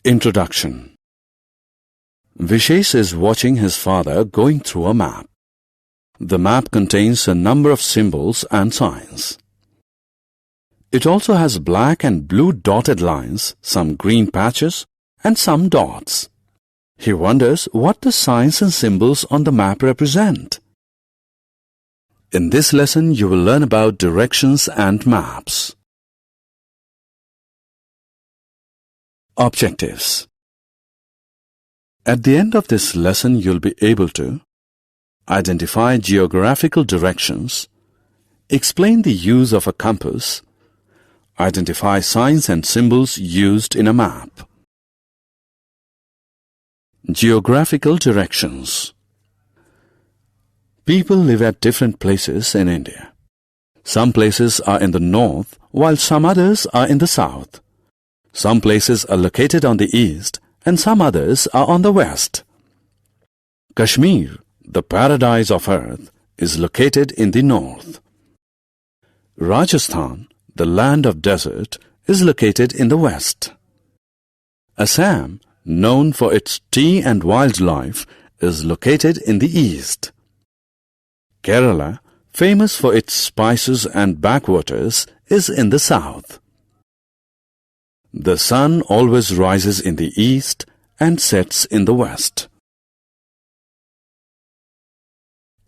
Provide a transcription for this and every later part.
Introduction. Vishesh is watching his father going through a map. The map contains a number of symbols and signs. It also has black and blue dotted lines, some green patches, and some dots. He wonders what the signs and symbols on the map represent. In this lesson, you will learn about directions and maps. Objectives. At the end of this lesson, you'll be able to identify geographical directions, explain the use of a compass, identify signs and symbols used in a map. Geographical directions. People live at different places in India. Some places are in the north, while some others are in the south. Some places are located on the east, and some others are on the west. Kashmir, the paradise of earth, is located in the north. Rajasthan, the land of desert, is located in the west. Assam, known for its tea and wildlife, is located in the east. Kerala, famous for its spices and backwaters, is in the south. The sun always rises in the east and sets in the west.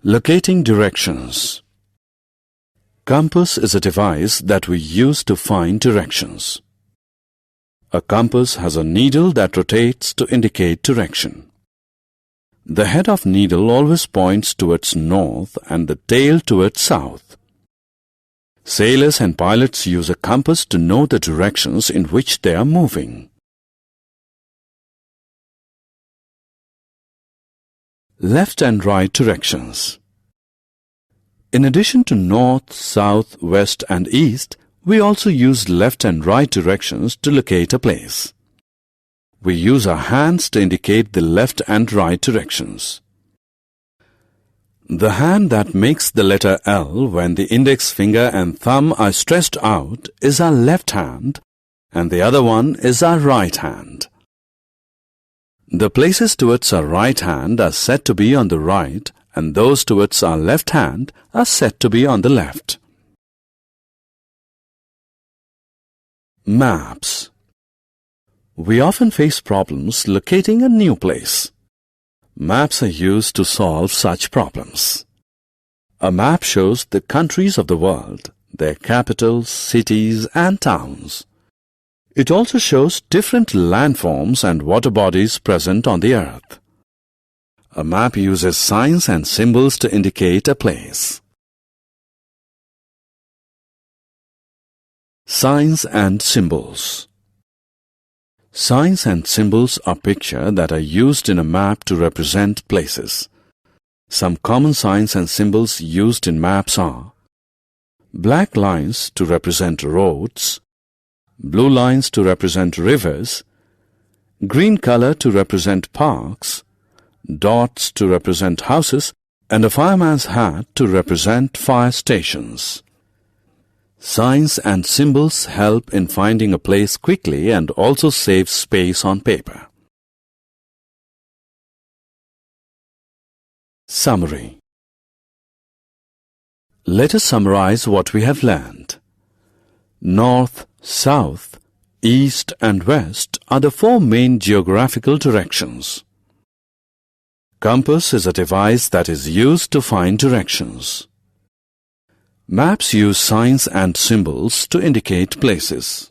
Locating directions. Compass is a device that we use to find directions. A compass has a needle that rotates to indicate direction. The head of needle always points towards north and the tail towards south. Sailors and pilots use a compass to know the directions in which they are moving. Left and right directions. In addition to north, south, west and east, we also use left and right directions to locate a place. We use our hands to indicate the left and right directions. The hand that makes the letter L when the index finger and thumb are stretched out is our left hand, and the other one is our right hand. The places towards our right hand are said to be on the right, and those towards our left hand are said to be on the left. Maps. We often face problems locating a new place. Maps are used to solve such problems. A map shows the countries of the world, their capitals, cities and towns. It also shows different landforms and water bodies present on the earth. A map uses signs and symbols to indicate a place. Signs and symbols. Signs and symbols are pictures that are used in a map to represent places. Some common signs and symbols used in maps are black lines to represent roads, blue lines to represent rivers, green color to represent parks, dots to represent houses, and a fireman's hat to represent fire stations. Signs and symbols help in finding a place quickly and also save space on paper. Summary. Let us summarize what we have learned. North, south, east and west are the four main geographical directions. Compass is a device that is used to find directions. Maps use signs and symbols to indicate places.